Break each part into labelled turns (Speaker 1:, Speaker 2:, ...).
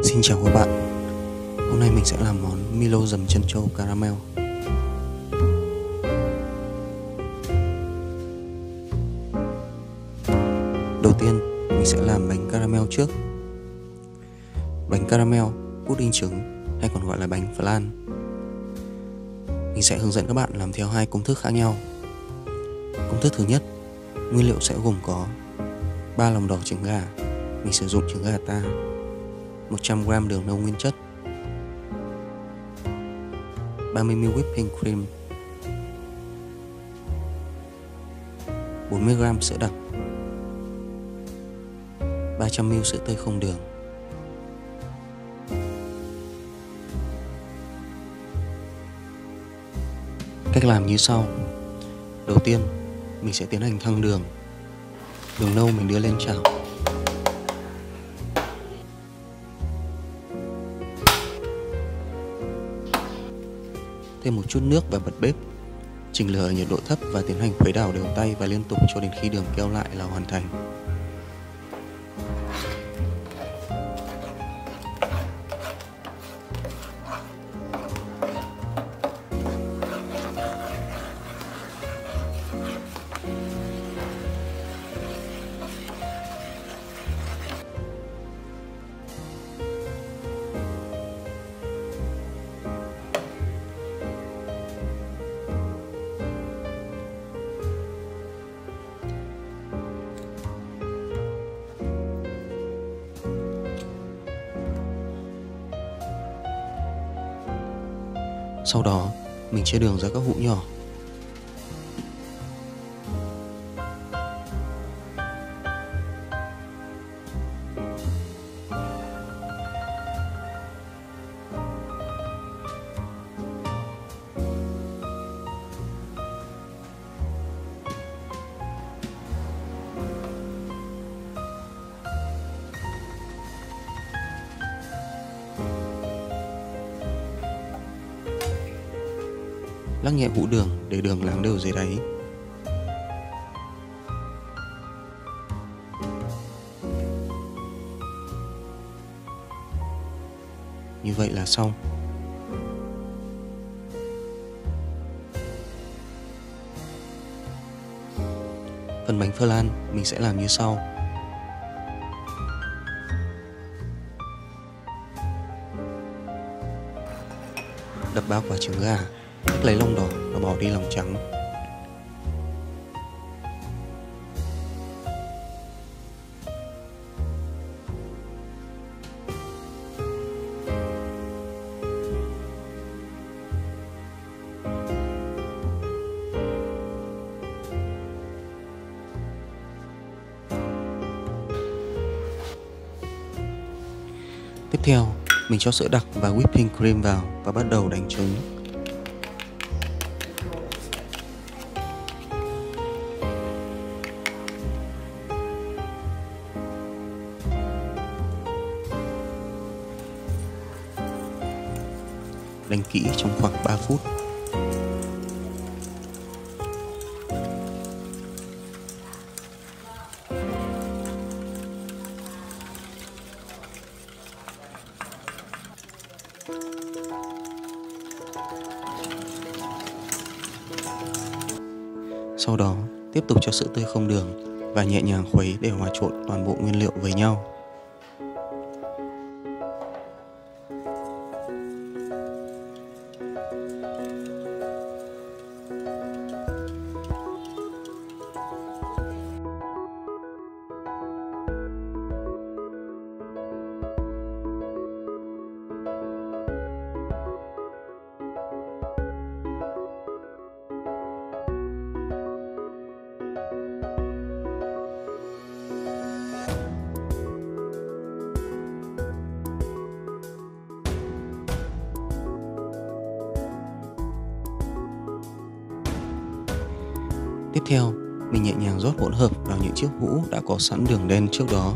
Speaker 1: Xin chào các bạn. Hôm nay mình sẽ làm món Milo dầm chân trâu caramel. Đầu tiên mình sẽ làm bánh caramel trước. Bánh caramel, pudding trứng hay còn gọi là bánh flan. Mình sẽ hướng dẫn các bạn làm theo hai công thức khác nhau. Công thức thứ nhất, nguyên liệu sẽ gồm có 3 lòng đỏ trứng gà. Mình sử dụng trứng gà ta, 100g đường nâu nguyên chất, 30ml whipping cream, 40g sữa đặc, 300ml sữa tươi không đường. Cách làm như sau. Đầu tiên, mình sẽ tiến hành thăng đường. Đường nâu mình đưa lên chảo. Thêm một chút nước và bật bếp. Chỉnh lửa ở nhiệt độ thấp và tiến hành khuấy đảo đều tay và liên tục cho đến khi đường keo lại là hoàn thành. Sau đó, mình chia đường ra các hũ nhỏ. Lắc nhẹ hũ đường để đường láng đều dưới đáy. Như vậy là xong. Phần bánh flan mình sẽ làm như sau. Đập 3 quả trứng gà, cắt lấy lòng đỏ và bỏ đi lòng trắng. Tiếp theo, mình cho sữa đặc và whipping cream vào và bắt đầu đánh trứng. Đánh kỹ trong khoảng 3 phút. Sau đó, tiếp tục cho sữa tươi không đường và nhẹ nhàng khuấy để hòa trộn toàn bộ nguyên liệu với nhau. Tiếp theo, mình nhẹ nhàng rót hỗn hợp vào những chiếc hũ đã có sẵn đường đen trước đó.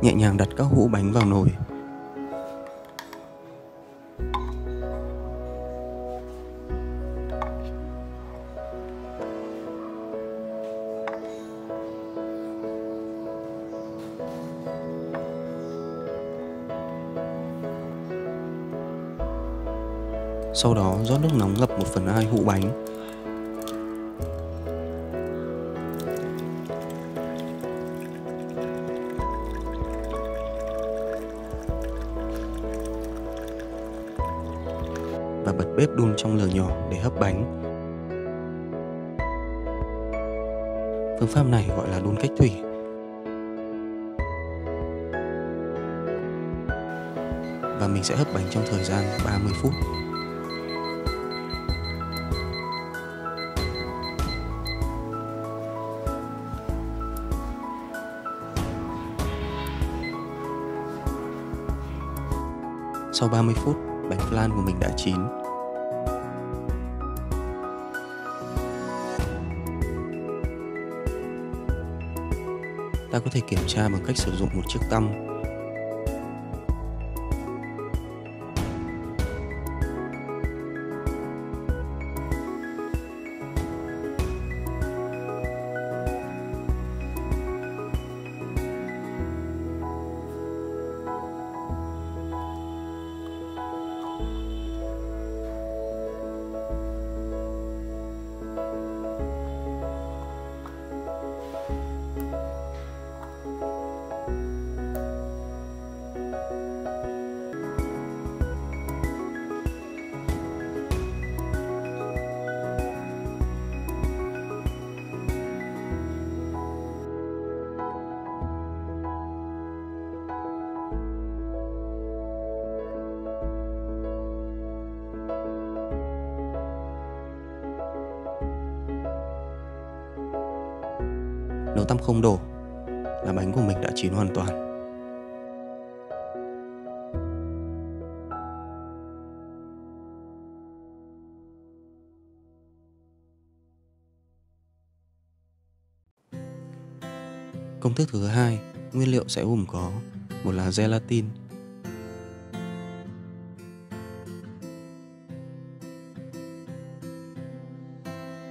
Speaker 1: Nhẹ nhàng đặt các hũ bánh vào nồi. Sau đó rót nước nóng ngập 1/2 hũ bánh. Và bật bếp đun trong lửa nhỏ để hấp bánh. Phương pháp này gọi là đun cách thủy. Và mình sẽ hấp bánh trong thời gian 30 phút. Sau 30 phút, bánh flan của mình đã chín. Ta có thể kiểm tra bằng cách sử dụng một chiếc tăm. Nấu tăm không đổ là bánh của mình đã chín hoàn toàn. Công thức thứ hai, nguyên liệu sẽ gồm có một là gelatin,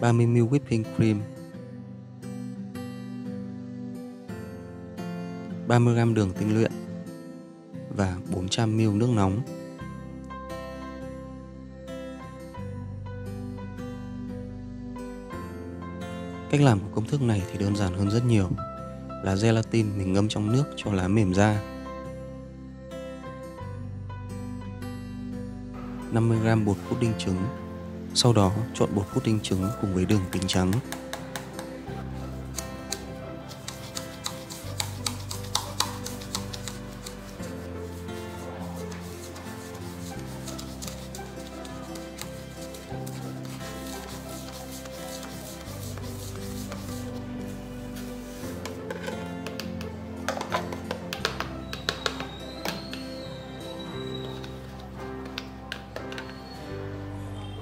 Speaker 1: (30 ml) whipping cream, 30 g đường tinh luyện và 400 ml nước nóng. Cách làm của công thức này thì đơn giản hơn rất nhiều. Là gelatin mình ngâm trong nước cho lá mềm ra, 50 g bột pudding trứng. Sau đó trộn bột pudding trứng cùng với đường kính trắng.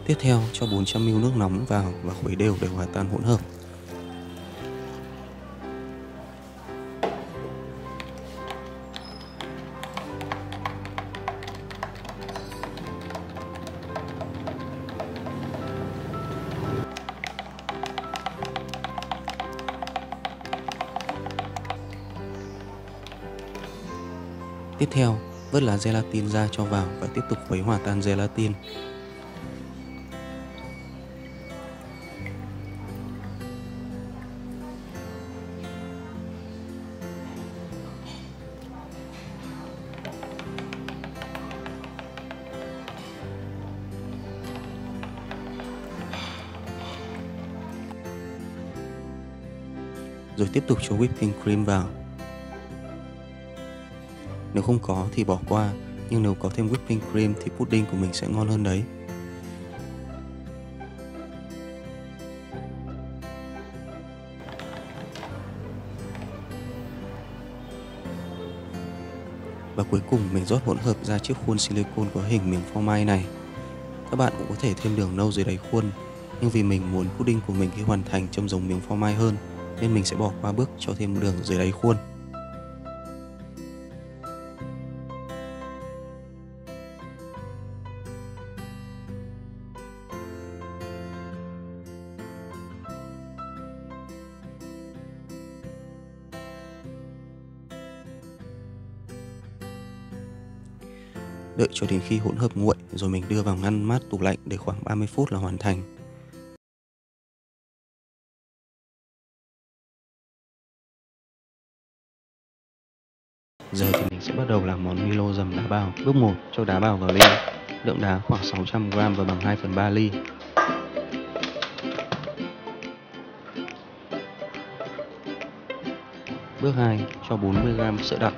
Speaker 1: Tiếp theo cho 400 ml nước nóng vào và khuấy đều để hòa tan hỗn hợp. Tiếp theo, vớt lá gelatin ra cho vào và tiếp tục khuấy hòa tan gelatin. Rồi tiếp tục cho whipping cream vào. Nếu không có thì bỏ qua, nhưng nếu có thêm whipping cream thì pudding của mình sẽ ngon hơn đấy. Và cuối cùng mình rót hỗn hợp ra chiếc khuôn silicone có hình miếng phô mai này. Các bạn cũng có thể thêm đường nâu dưới đáy khuôn, nhưng vì mình muốn pudding của mình khi hoàn thành trông giống miếng phô mai hơn nên mình sẽ bỏ qua bước cho thêm đường dưới đáy khuôn. Đợi cho đến khi hỗn hợp nguội rồi mình đưa vào ngăn mát tủ lạnh để khoảng 30 phút là hoàn thành. Giờ thì mình sẽ bắt đầu làm món Milo dầm đá bào. Bước 1, cho đá bào vào ly. Lượng đá khoảng 600g và bằng 2/3 ly. Bước 2, cho 40g sữa đặc.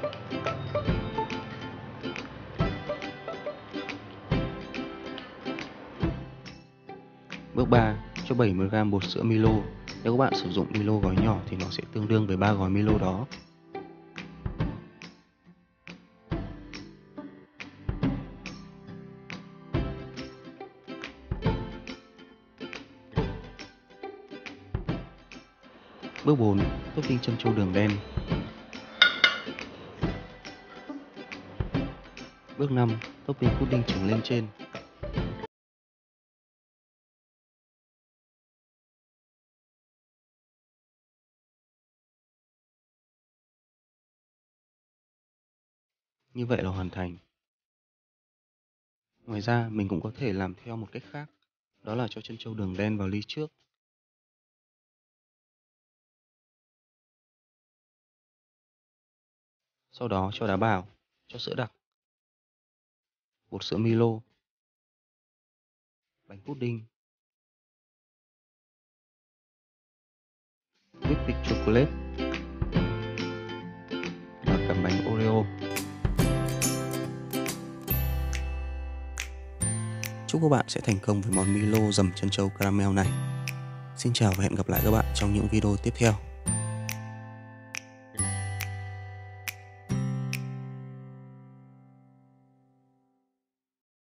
Speaker 1: Bước 3, cho 70g bột sữa Milo. Nếu các bạn sử dụng Milo gói nhỏ thì nó sẽ tương đương với 3 gói Milo đó. Bước 4, topping trân châu đường đen. Bước 5, topping pudding trứng lên trên. Như vậy là hoàn thành. Ngoài ra, mình cũng có thể làm theo một cách khác, đó là cho trân châu đường đen vào ly trước. Sau đó cho đá bào, cho sữa đặc, bột sữa Milo, bánh pudding, whipped chocolate và cả bánh Oreo. Chúc các bạn sẽ thành công với món Milo dầm trân châu caramel này. Xin chào và hẹn gặp lại các bạn trong những video tiếp theo.